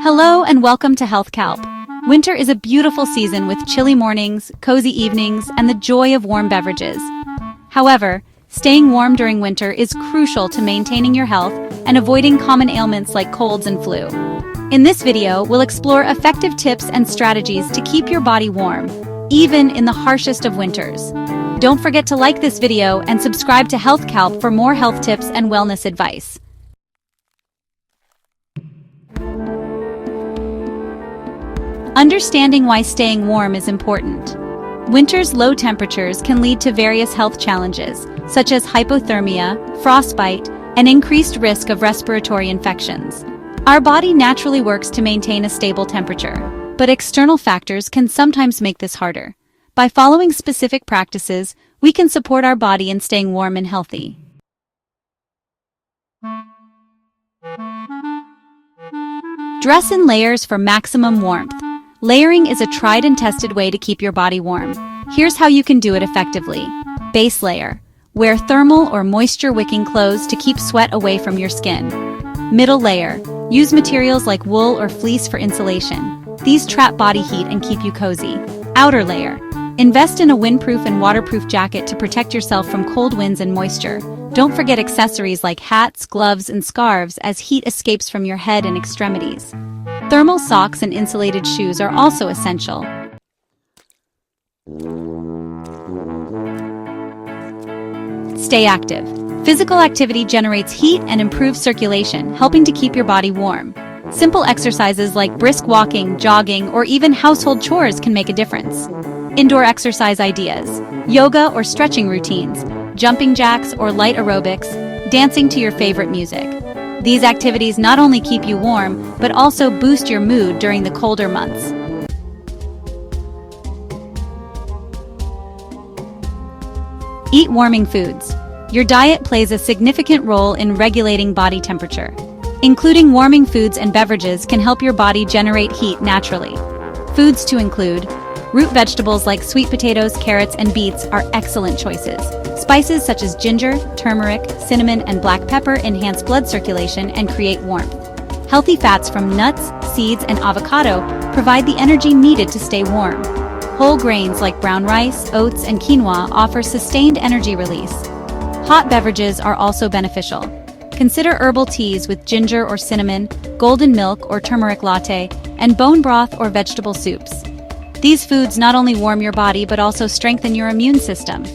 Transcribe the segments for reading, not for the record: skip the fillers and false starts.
Hello and welcome to Health Calp. Winter is a beautiful season with chilly mornings, cozy evenings, and the joy of warm beverages. However, staying warm during winter is crucial to maintaining your health and avoiding common ailments like colds and flu. In this video, we'll explore effective tips and strategies to keep your body warm, even in the harshest of winters. Don't forget to like this video and subscribe to Health Calp for more health tips and wellness advice. Understanding why staying warm is important. Winter's low temperatures can lead to various health challenges, such as hypothermia, frostbite, and increased risk of respiratory infections. Our body naturally works to maintain a stable temperature, but external factors can sometimes make this harder. By following specific practices, we can support our body in staying warm and healthy. Dress in layers for maximum warmth. Layering is a tried and tested way to keep your body warm. Here's how you can do it effectively. Base layer. Wear thermal or moisture-wicking clothes to keep sweat away from your skin. Middle layer. Use materials like wool or fleece for insulation. These trap body heat and keep you cozy. Outer layer. Invest in a windproof and waterproof jacket to protect yourself from cold winds and moisture. Don't forget accessories like hats, gloves, and scarves as heat escapes from your head and extremities. Thermal socks and insulated shoes are also essential. Stay active. Physical activity generates heat and improves circulation, helping to keep your body warm. Simple exercises like brisk walking, jogging, or even household chores can make a difference. Indoor exercise ideas. Yoga or stretching routines, jumping jacks or light aerobics, dancing to your favorite music. These activities not only keep you warm, but also boost your mood during the colder months. Eat warming foods. Your diet plays a significant role in regulating body temperature. Including warming foods and beverages can help your body generate heat naturally. Foods to include: root vegetables like sweet potatoes, carrots, and beets are excellent choices. Spices such as ginger, turmeric, cinnamon, and black pepper enhance blood circulation and create warmth. Healthy fats from nuts, seeds, and avocado provide the energy needed to stay warm. Whole grains like brown rice, oats, and quinoa offer sustained energy release. Hot beverages are also beneficial. Consider herbal teas with ginger or cinnamon, golden milk or turmeric latte, and bone broth or vegetable soups. These foods not only warm your body but also strengthen your immune system.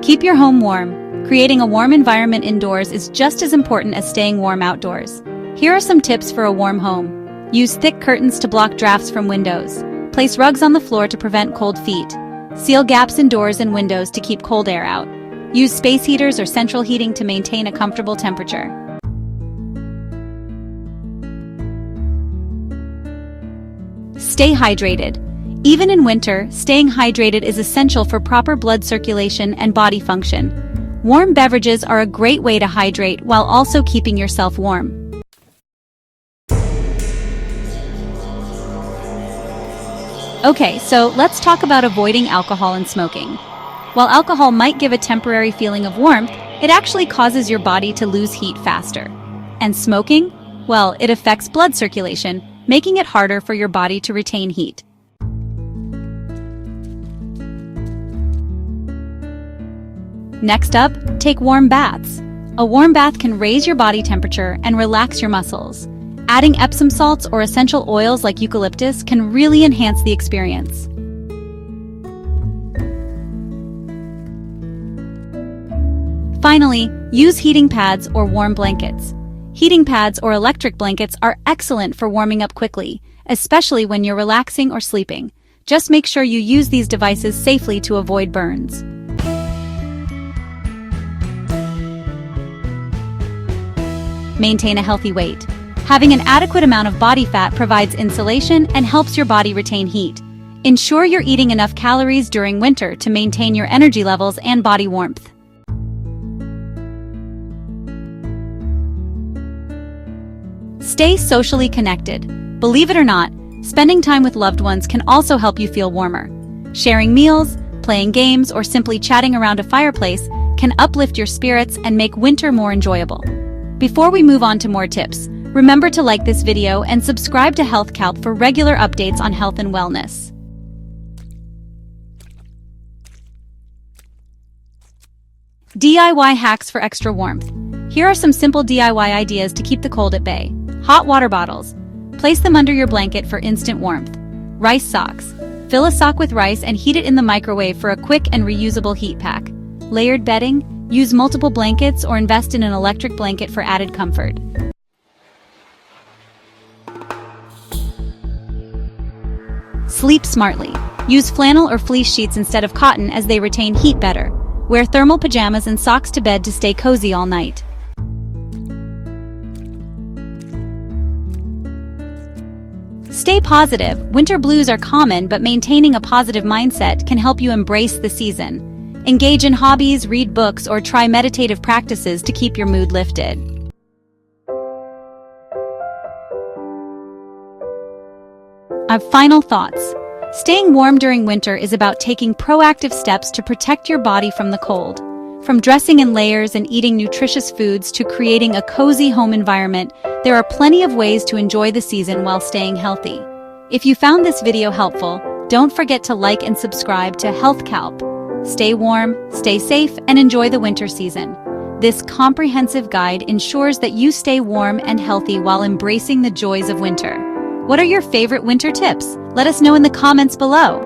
Keep your home warm. Creating a warm environment indoors is just as important as staying warm outdoors. Here are some tips for a warm home. Use thick curtains to block drafts from windows. Place rugs on the floor to prevent cold feet. Seal gaps in doors and windows to keep cold air out. Use space heaters or central heating to maintain a comfortable temperature. Stay hydrated. Even in winter, staying hydrated is essential for proper blood circulation and body function. Warm beverages are a great way to hydrate while also keeping yourself warm. Okay, so let's talk about avoiding alcohol and smoking. While alcohol might give a temporary feeling of warmth, it actually causes your body to lose heat faster. And smoking? Well, it affects blood circulation, making it harder for your body to retain heat. Next up, take warm baths. A warm bath can raise your body temperature and relax your muscles. Adding Epsom salts or essential oils like eucalyptus can really enhance the experience. Finally, use heating pads or warm blankets. Heating pads or electric blankets are excellent for warming up quickly, especially when you're relaxing or sleeping. Just make sure you use these devices safely to avoid burns. Maintain a healthy weight. Having an adequate amount of body fat provides insulation and helps your body retain heat. Ensure you're eating enough calories during winter to maintain your energy levels and body warmth. Stay socially connected. Believe it or not, spending time with loved ones can also help you feel warmer. Sharing meals, playing games, or simply chatting around a fireplace can uplift your spirits and make winter more enjoyable. Before we move on to more tips, remember to like this video and subscribe to Health Calp for regular updates on health and wellness. DIY hacks for extra warmth. Here are some simple DIY ideas to keep the cold at bay. Hot water bottles. Place them under your blanket for instant warmth. Rice socks. Fill a sock with rice and heat it in the microwave for a quick and reusable heat pack. Layered bedding. Use multiple blankets or invest in an electric blanket for added comfort. Sleep smartly. Use flannel or fleece sheets instead of cotton as they retain heat better. Wear thermal pajamas and socks to bed to stay cozy all night. Stay positive. Winter blues are common, but maintaining a positive mindset can help you embrace the season. Engage in hobbies, read books, or try meditative practices to keep your mood lifted. Final thoughts. Staying warm during winter is about taking proactive steps to protect your body from the cold. From dressing in layers and eating nutritious foods to creating a cozy home environment, there are plenty of ways to enjoy the season while staying healthy. If you found this video helpful, don't forget to like and subscribe to Health Calp. Stay warm, stay safe, and enjoy the winter season. This comprehensive guide ensures that you stay warm and healthy while embracing the joys of winter. What are your favorite winter tips? Let us know in the comments below.